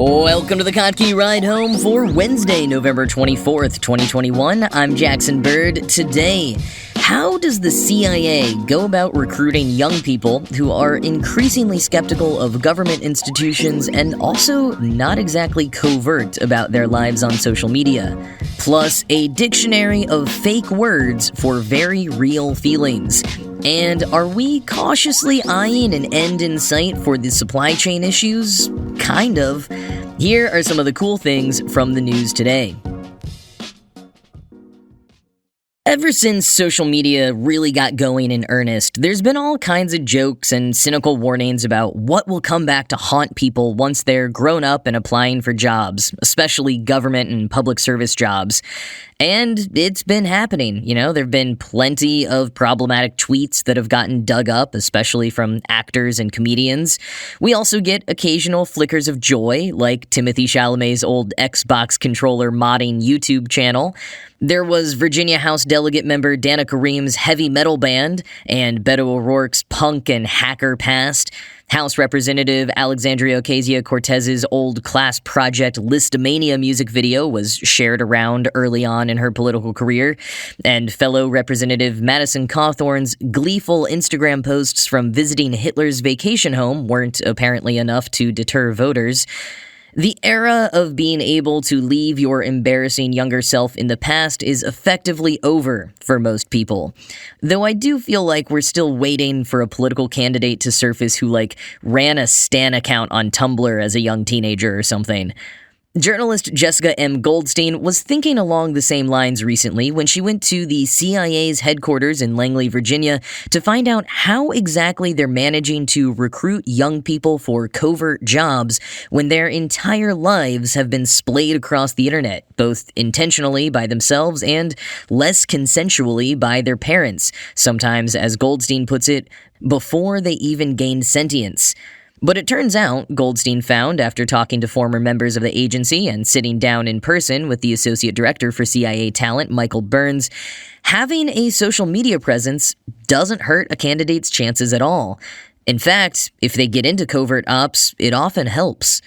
Welcome to the Kottke Ride Home for Wednesday, November 24th, 2021. I'm Jackson Bird. Today, how does the CIA go about recruiting young people who are increasingly skeptical of government institutions and also not exactly covert about their lives on social media? Plus, a dictionary of fake words for very real feelings. And are we cautiously eyeing an end in sight for the supply chain issues? Kind of. Here are some of the cool things from the news today. Ever since social media really got going in earnest, there's been all kinds of jokes and cynical warnings about what will come back to haunt people once they're grown up and applying for jobs, especially government and public service jobs. And it's been happening. There've been plenty of problematic tweets that have gotten dug up, especially from actors and comedians. We also get occasional flickers of joy, like Timothée Chalamet's old Xbox controller modding YouTube channel. There was Virginia House Delegate member Dana Karim's heavy metal band, and Beto O'Rourke's punk and hacker past. House Representative Alexandria Ocasio-Cortez's old class project Listomania music video was shared around early on in her political career, and fellow Representative Madison Cawthorn's gleeful Instagram posts from visiting Hitler's vacation home weren't apparently enough to deter voters. The era of being able to leave your embarrassing younger self in the past is effectively over for most people. Though I do feel like we're still waiting for a political candidate to surface who, ran a Stan account on Tumblr as a young teenager or something. Journalist Jessica M. Goldstein was thinking along the same lines recently when she went to the CIA's headquarters in Langley, Virginia, to find out how exactly they're managing to recruit young people for covert jobs when their entire lives have been splayed across the internet, both intentionally by themselves and less consensually by their parents, sometimes, as Goldstein puts it, before they even gained sentience. But it turns out, Goldstein found after talking to former members of the agency and sitting down in person with the Associate Director for CIA Talent, Michael Burns, having a social media presence doesn't hurt a candidate's chances at all. In fact, if they get into covert ops, it often helps.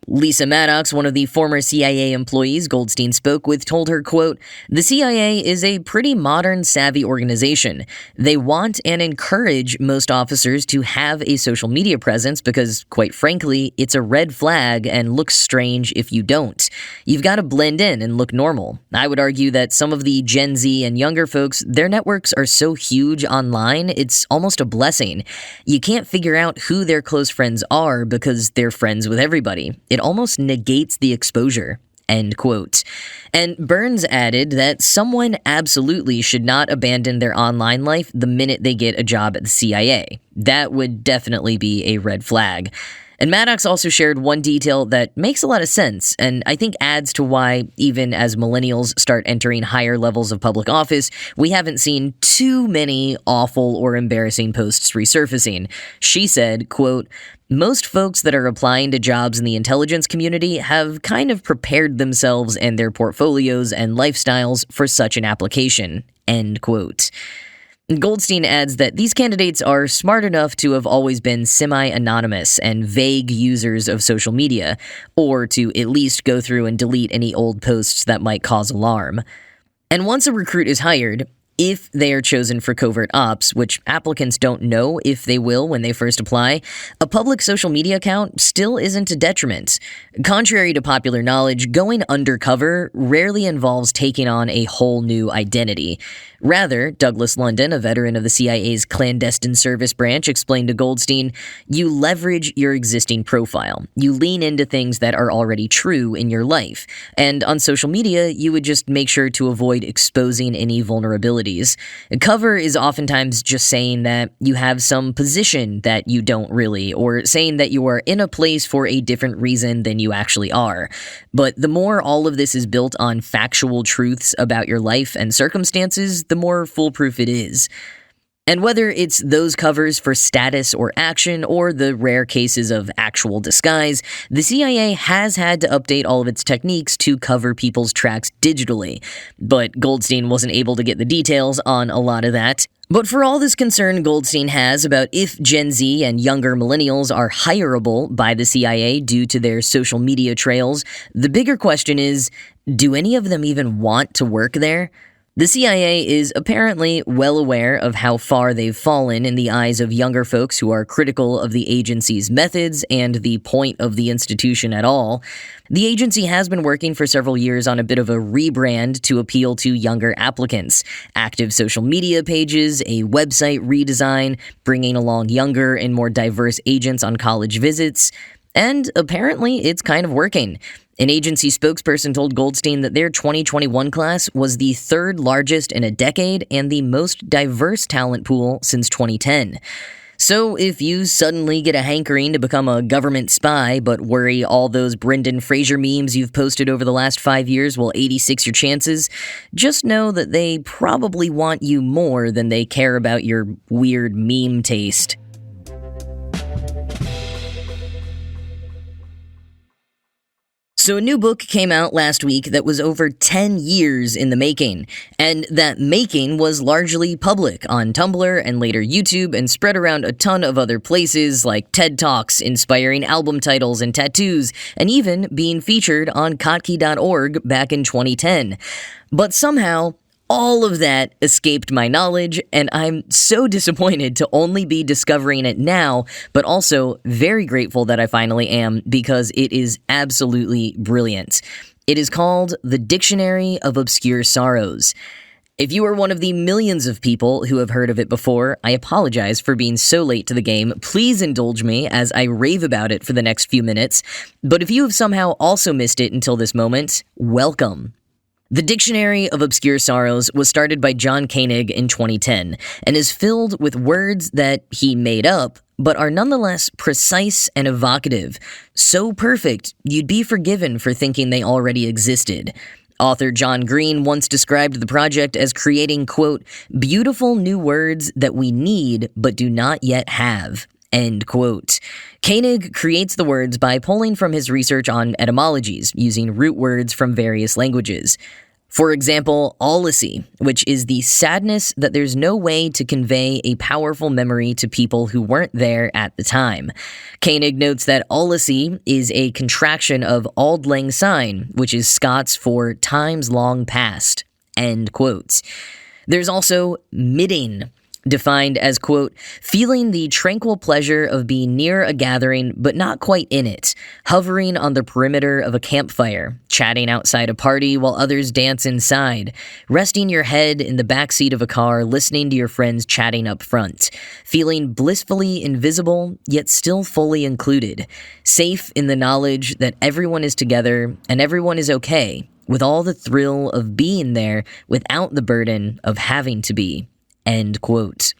Lisa Maddox, one of the former CIA employees Goldstein spoke with, told her, quote, "The CIA is a pretty modern, savvy organization. They want and encourage most officers to have a social media presence because, quite frankly, it's a red flag and looks strange if you don't. You've got to blend in and look normal. I would argue that some of the Gen Z and younger folks, their networks are so huge online, it's almost a blessing. You can't figure out who their close friends are because they're friends with everybody. It almost negates the exposure," end quote. And Burns added that someone absolutely should not abandon their online life the minute they get a job at the CIA. That would definitely be a red flag. And Maddox also shared one detail that makes a lot of sense, and I think adds to why, even as millennials start entering higher levels of public office, we haven't seen too many awful or embarrassing posts resurfacing. She said, quote, "Most folks that are applying to jobs in the intelligence community have kind of prepared themselves and their portfolios and lifestyles for such an application," end quote. Goldstein adds that these candidates are smart enough to have always been semi-anonymous and vague users of social media, or to at least go through and delete any old posts that might cause alarm. And once a recruit is hired, if they are chosen for covert ops, which applicants don't know if they will when they first apply, a public social media account still isn't a detriment. Contrary to popular knowledge, going undercover rarely involves taking on a whole new identity. Rather, Douglas London, a veteran of the CIA's clandestine service branch, explained to Goldstein, "You leverage your existing profile. You lean into things that are already true in your life. And on social media, you would just make sure to avoid exposing any vulnerabilities. Cover is oftentimes just saying that you have some position that you don't really, or saying that you are in a place for a different reason than you actually are. But the more all of this is built on factual truths about your life and circumstances, the more foolproof it is." And whether it's those covers for status or action, or the rare cases of actual disguise, the CIA has had to update all of its techniques to cover people's tracks digitally. But Goldstein wasn't able to get the details on a lot of that. But for all this concern Goldstein has about if Gen Z and younger millennials are hireable by the CIA due to their social media trails, the bigger question is, do any of them even want to work there? The CIA is apparently well aware of how far they've fallen in the eyes of younger folks who are critical of the agency's methods and the point of the institution at all. The agency has been working for several years on a bit of a rebrand to appeal to younger applicants. Active social media pages, a website redesign, bringing along younger and more diverse agents on college visits. And apparently it's kind of working. An agency spokesperson told Goldstein that their 2021 class was the third largest in a decade and the most diverse talent pool since 2010. So if you suddenly get a hankering to become a government spy but worry all those Brendan Fraser memes you've posted over the last 5 years will 86 your chances, just know that they probably want you more than they care about your weird meme taste. So a new book came out last week that was over 10 years in the making, and that making was largely public on Tumblr and later YouTube and spread around a ton of other places like TED Talks, inspiring album titles and tattoos, and even being featured on Kottke.org back in 2010. But somehow, all of that escaped my knowledge, and I'm so disappointed to only be discovering it now, but also very grateful that I finally am because it is absolutely brilliant. It is called The Dictionary of Obscure Sorrows. If you are one of the millions of people who have heard of it before, I apologize for being so late to the game. Please indulge me as I rave about it for the next few minutes. But if you have somehow also missed it until this moment, welcome. The Dictionary of Obscure Sorrows was started by John Koenig in 2010 and is filled with words that he made up, but are nonetheless precise and evocative. So perfect, you'd be forgiven for thinking they already existed. Author John Green once described the project as creating, quote, beautiful new words that we need but do not yet have. End quote. Koenig creates the words by pulling from his research on etymologies, using root words from various languages. For example, aulisy, which is the sadness that there's no way to convey a powerful memory to people who weren't there at the time. Koenig notes that aulisy is a contraction of Auld Lang Syne, which is Scots for times long past. End quote. There's also midding, defined as, quote, feeling the tranquil pleasure of being near a gathering but not quite in it, hovering on the perimeter of a campfire, chatting outside a party while others dance inside, resting your head in the backseat of a car listening to your friends chatting up front, feeling blissfully invisible yet still fully included, safe in the knowledge that everyone is together and everyone is okay, with all the thrill of being there without the burden of having to be. End quote.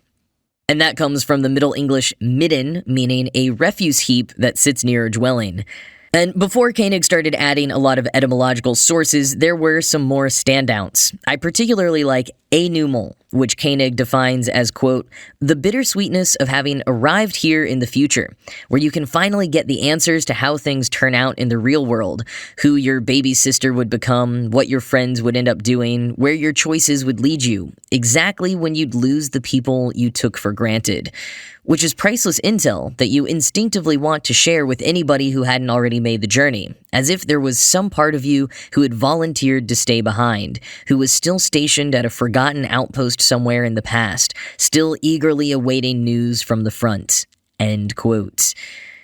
And that comes from the Middle English midden, meaning a refuse heap that sits near a dwelling. And before Koenig started adding a lot of etymological sources, there were some more standouts. I particularly like énouement, which Koenig defines as, quote, the bittersweetness of having arrived here in the future, where you can finally get the answers to how things turn out in the real world, who your baby sister would become, what your friends would end up doing, where your choices would lead you, exactly when you'd lose the people you took for granted. Which is priceless intel that you instinctively want to share with anybody who hadn't already made the journey, as if there was some part of you who had volunteered to stay behind, who was still stationed at a forgotten outpost somewhere in the past, still eagerly awaiting news from the front. End quote.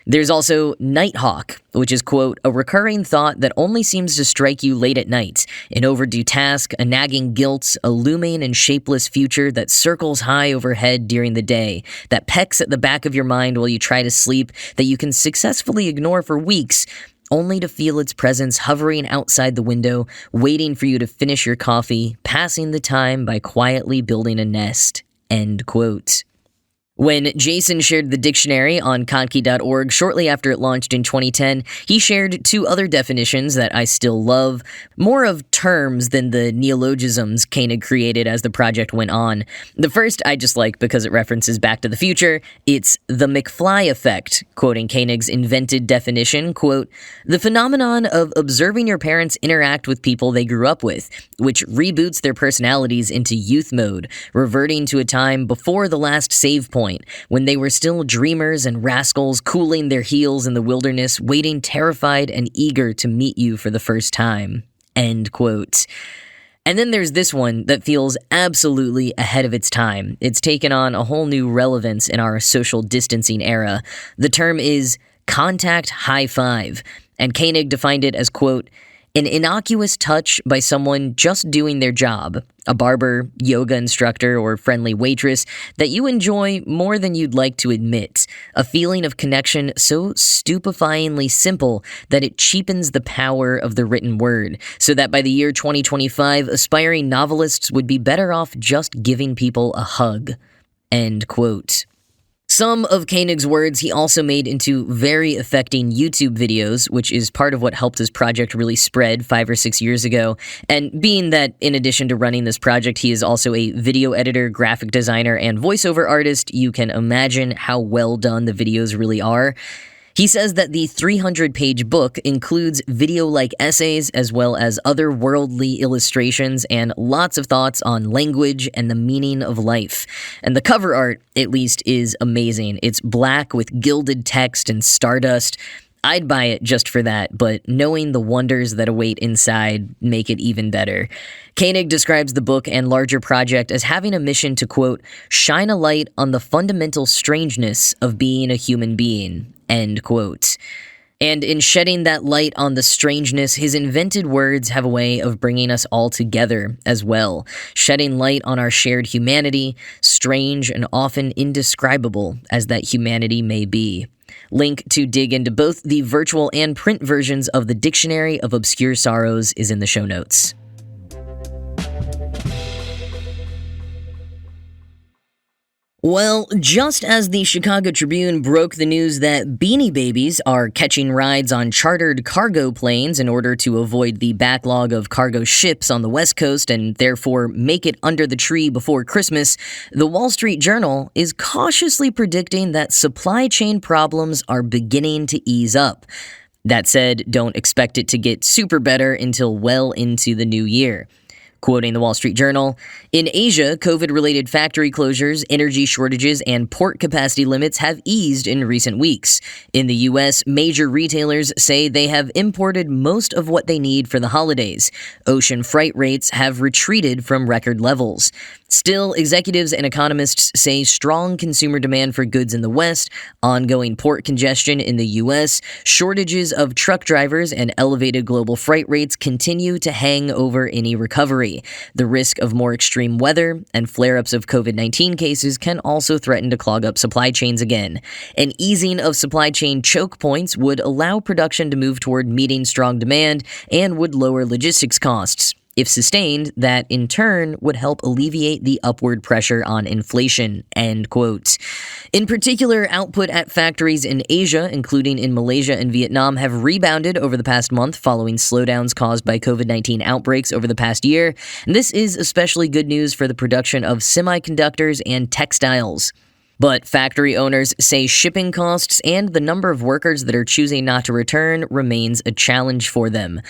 There's also Nighthawk, which is, quote, a recurring thought that only seems to strike you late at night, an overdue task, a nagging guilt, a looming and shapeless future that circles high overhead during the day, that pecks at the back of your mind while you try to sleep, that you can successfully ignore for weeks, only to feel its presence hovering outside the window, waiting for you to finish your coffee, passing the time by quietly building a nest. End quote. When Jason shared the dictionary on Kontki.org shortly after it launched in 2010, he shared two other definitions that I still love, more of terms than the neologisms Koenig created as the project went on. The first I just like because it references Back to the Future. It's the McFly effect, quoting Koenig's invented definition, quote, "The phenomenon of observing your parents interact with people they grew up with, which reboots their personalities into youth mode, reverting to a time before the last save point, when they were still dreamers and rascals cooling their heels in the wilderness, waiting terrified and eager to meet you for the first time." End quote. And then there's this one that feels absolutely ahead of its time. It's taken on a whole new relevance in our social distancing era. The term is contact high five, and Koenig defined it as, quote, "an innocuous touch by someone just doing their job, a barber, yoga instructor, or friendly waitress that you enjoy more than you'd like to admit, a feeling of connection so stupefyingly simple that it cheapens the power of the written word, so that by the year 2025, aspiring novelists would be better off just giving people a hug." End quote. Some of Koenig's words he also made into very affecting YouTube videos, which is part of what helped his project really spread 5 or 6 years ago. And being that in addition to running this project, he is also a video editor, graphic designer, and voiceover artist, you can imagine how well done the videos really are. He says that the 300-page book includes video-like essays as well as otherworldly illustrations and lots of thoughts on language and the meaning of life. And the cover art, at least, is amazing. It's black with gilded text and stardust. I'd buy it just for that, but knowing the wonders that await inside make it even better. Koenig describes the book and larger project as having a mission to, quote, "shine a light on the fundamental strangeness of being a human being," end quote. And in shedding that light on the strangeness, his invented words have a way of bringing us all together as well, shedding light on our shared humanity, strange and often indescribable as that humanity may be. Link to dig into both the virtual and print versions of the Dictionary of Obscure Sorrows is in the show notes. Well, just as the Chicago Tribune broke the news that Beanie Babies are catching rides on chartered cargo planes in order to avoid the backlog of cargo ships on the West Coast and therefore make it under the tree before Christmas, the Wall Street Journal is cautiously predicting that supply chain problems are beginning to ease up. That said, don't expect it to get super better until well into the new year. Quoting the Wall Street Journal, "In Asia, COVID-related factory closures, energy shortages, and port capacity limits have eased in recent weeks. In the U.S., major retailers say they have imported most of what they need for the holidays. Ocean freight rates have retreated from record levels. Still, executives and economists say strong consumer demand for goods in the West, ongoing port congestion in the U.S., shortages of truck drivers, and elevated global freight rates continue to hang over any recovery. The risk of more extreme weather and flare-ups of COVID-19 cases can also threaten to clog up supply chains again. An easing of supply chain choke points would allow production to move toward meeting strong demand and would lower logistics costs. If sustained, that in turn would help alleviate the upward pressure on inflation," end quote. In particular, output at factories in Asia, including in Malaysia and Vietnam, have rebounded over the past month following slowdowns caused by COVID-19 outbreaks over the past year. And this is especially good news for the production of semiconductors and textiles. But factory owners say shipping costs and the number of workers that are choosing not to return remains a challenge for them.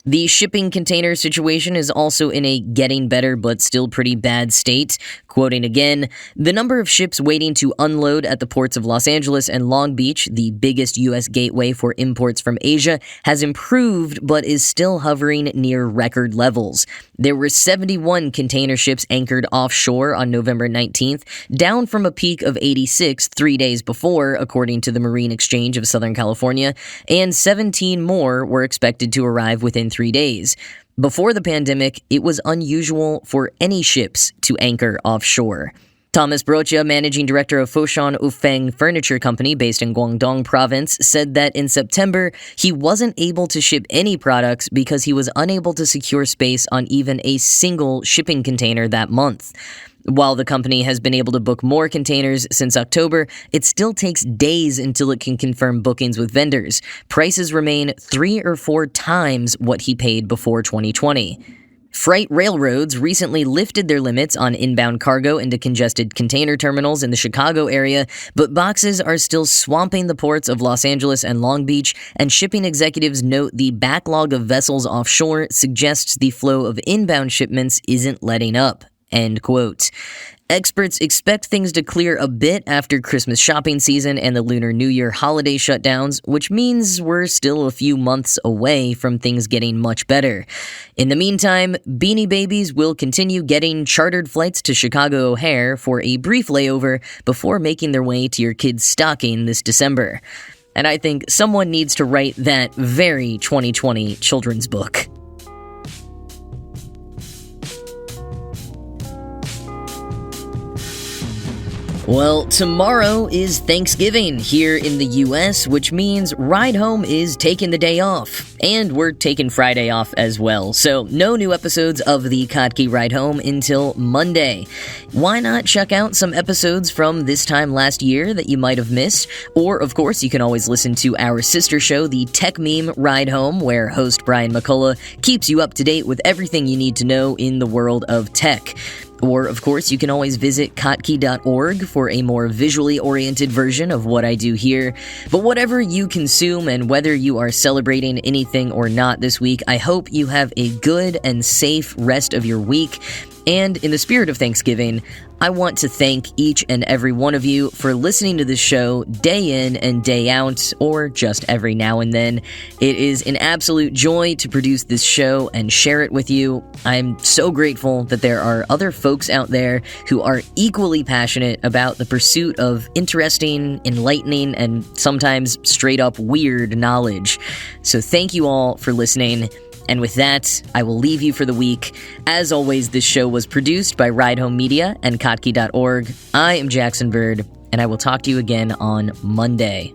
The shipping container situation is also in a getting better but still pretty bad state. Quoting again, "The number of ships waiting to unload at the ports of Los Angeles and Long Beach, the biggest U.S. gateway for imports from Asia, has improved but is still hovering near record levels. There were 71 container ships anchored offshore on November 19th, down from a peak of 86 3 days before, according to the Marine Exchange of Southern California, and 17 more were expected to arrive within 3 days. Before the pandemic, it was unusual for any ships to anchor offshore." Thomas Brocha, managing director of Foshan Ufeng Furniture Company based in Guangdong Province, said that in September, he wasn't able to ship any products because he was unable to secure space on even a single shipping container that month. While the company has been able to book more containers since October, it still takes days until it can confirm bookings with vendors. Prices remain 3 or 4 times what he paid before 2020. Freight railroads recently lifted their limits on inbound cargo into congested container terminals in the Chicago area, but boxes are still swamping the ports of Los Angeles and Long Beach, and shipping executives note the backlog of vessels offshore suggests the flow of inbound shipments isn't letting up. End quote. Experts expect things to clear a bit after Christmas shopping season and the Lunar New Year holiday shutdowns, which means we're still a few months away from things getting much better. In the meantime, Beanie Babies will continue getting chartered flights to Chicago O'Hare for a brief layover before making their way to your kid's stocking this December. And I think someone needs to write that very 2020 children's book. Well, tomorrow is Thanksgiving here in the US, which means Ride Home is taking the day off. And we're taking Friday off as well, so no new episodes of the Kottke Ride Home until Monday. Why not check out some episodes from this time last year that you might have missed? Or, of course, you can always listen to our sister show, the Tech Meme Ride Home, where host Brian McCullough keeps you up to date with everything you need to know in the world of tech. Or, of course, you can always visit Kottke.org for a more visually oriented version of what I do here. But whatever you consume and whether you are celebrating anything or not this week, I hope you have a good and safe rest of your week. And in the spirit of Thanksgiving, I want to thank each and every one of you for listening to this show day in and day out, or just every now and then. It is an absolute joy to produce this show and share it with you. I'm so grateful that there are other folks out there who are equally passionate about the pursuit of interesting, enlightening, and sometimes straight up weird knowledge. So thank you all for listening. And with that, I will leave you for the week. As always, this show was produced by Ride Home Media and Kottke.org. I am Jackson Bird, and I will talk to you again on Monday.